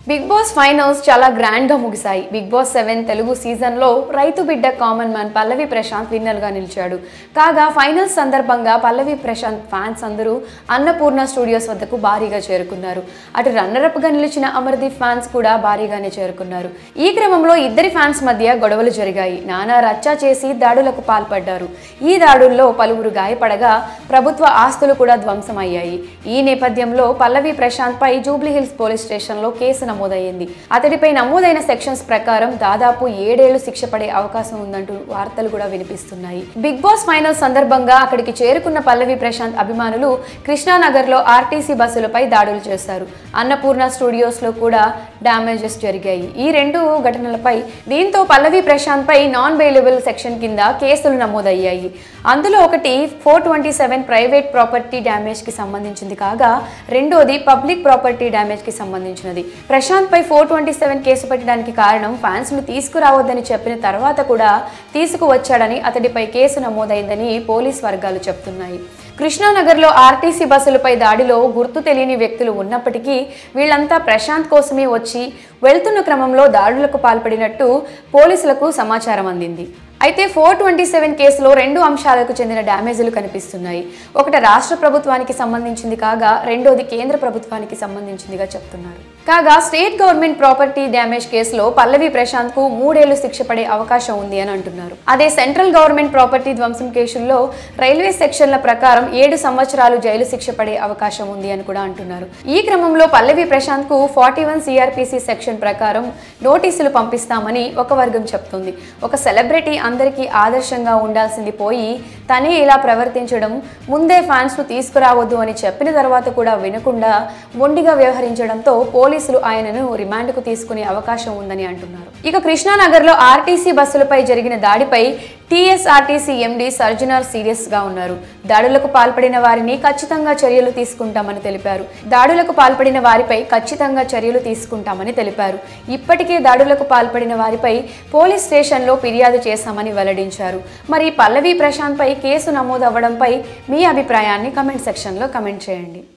Big boss finals చాలా grand గా ముగిశాయి. బిగ్ బాస్ 7 తెలుగు సీజన్ లో రైతు బిడ్డ కామన్ మ్యాన్ పల్లవి ప్రశాంత్ విన్నర్ గా నిలిచాడు. కాగా ఫైనల్స్ సందర్భంగా పల్లవి ప్రశాంత్ ఫ్యాన్స్ అందరూ అన్నపూర్ణ స్టూడియోస్ వద్దకు భారీగా చేరుకున్నారు. అటు రన్నర్ అప్ గా నిలిచిన అమర్దీప్ ఫ్యాన్స్ కూడా భారీగానే చేరుకున్నారు. ఈ క్రమంలో ఇద్దరి ఫ్యాన్స్ మధ్య గొడవలు జరిగాయి. నానా రచ్చా చేసి దాడులకు పాల్పడ్డారు. ఈ దాడుల్లో పలువురు గాయపడగా ప్రభుత్వ ఆస్తులు కూడా ధ్వంసమయ్యాయి. ఈ నేపథ్యంలో పల్లవి ప్రశాంత్ పై జూబ్లీహిల్స్ పోలీస్ స్టేషన్ లో కేసు నమోదైంది. అతడిపై నమోదైన సెక్షన్స్ ప్రకారం దాదాపు 7 ఏళ్లు శిక్ష పడే అవకాశం ఉందంటూ వార్తలు కూడా వినిపిస్తున్నాయి. బిగ్ బాస్ ఫైనల్ సందర్భంగా అక్కడికి చేరుకున్న పల్లవి ప్రశాంత్ అభిమానులు కృష్ణానగర్ లో ఆర్టీసీ బస్సులపై దాడులు చేశారు. అన్నపూర్ణ స్టూడియోస్ లో కూడా డ్యామేజెస్ జరిగాయి. ఈ రెండు ఘటనలపై దీంతో పల్లవి ప్రశాంత్ పై నాన్ బెయిలబుల్ సెక్షన్ కింద కేసులు నమోదయ్యాయి. అందులో ఒకటి 427 ప్రైవేట్ ప్రాపర్టీ డ్యామేజ్ కి సంబంధించింది కాగా రెండోది పబ్లిక్ ప్రాపర్టీ డ్యామేజ్ కి సంబంధించినది. ప్రశాంత్ పై 427 కేసు పెట్టడానికి కారణం ఫ్యాన్స్ ను తీసుకురావద్దని చెప్పిన తర్వాత కూడా తీసుకువచ్చాడని అతడిపై కేసు నమోదైందని పోలీస్ వర్గాలు చెప్తున్నాయి. కృష్ణానగర్లో ఆర్టీసీ బస్సులపై దాడిలో గుర్తు తెలియని వ్యక్తులు ఉన్నప్పటికీ వీళ్లంతా ప్రశాంత్ కోసమే వచ్చి వెళ్తున్న క్రమంలో దాడులకు పాల్పడినట్టు పోలీసులకు సమాచారం అందింది. అయితే 427 కేసులో 2 అంశాలకు చెందిన డ్యామేజీలు కనిపిస్తున్నాయి. ఒకటి రాష్ట్ర ప్రభుత్వానికి సంబంధించింది కాగా రెండోది కేంద్ర ప్రభుత్వానికి సంబంధించిందిగా చెప్తున్నారు. కాగా స్టేట్ గవర్నమెంట్ ప్రాపర్టీ డ్యామేజ్ కేసులో పల్లవి ప్రశాంత్ కు 3 ఏళ్లు శిక్ష పడే అవకాశం ఉంది అని అంటున్నారు. అదే సెంట్రల్ గవర్నమెంట్ ప్రాపర్టీ ధ్వంసం కేసుల్లో రైల్వే సెక్షన్ల ప్రకారం 7 సంవత్సరాలు జైలు శిక్ష పడే అవకాశం ఉంది అని కూడా అంటున్నారు. ఈ క్రమంలో పల్లవి ప్రశాంత్ కు 41 సిఆర్పిసి సెక్షన్ ప్రకారం నోటీసులు పంపిస్తామని ఒక వర్గం చెప్తుంది. ఒక సెలబ్రిటీ అందరికీ ఆదర్శంగా ఉండాల్సింది పోయి తనే ఇలా ప్రవర్తించడం, ముందే ఫ్యాన్స్ ను తీసుకురావద్దు అని చెప్పిన తర్వాత కూడా వినకుండా మొండిగా వ్యవహరించడంతో పోలీసులు ఆయనను రిమాండ్ కు తీసుకునే అవకాశం ఉందని అంటున్నారు. ఇక కృష్ణానగర్ లో ఆర్టీసీ బస్సులపై జరిగిన దాడిపై టీఎస్ఆర్టీసీ ఎండీ సర్జనర్ సీరియస్ గా ఉన్నారు. దాడులకు పాల్పడిన వారిని ఖచ్చితంగా చర్యలు తీసుకుంటామని తెలిపారు. ఇప్పటికే దాడులకు పాల్పడిన వారిపై పోలీస్ స్టేషన్ లో ఫిర్యాదు చేశామని వెల్లడించారు. మరి పల్లవి ప్రశాంత్ పై కేసు నమోదు అవ్వడంపై మీ అభిప్రాయాన్ని కమెంట్ సెక్షన్ లో కమెంట్ చేయండి.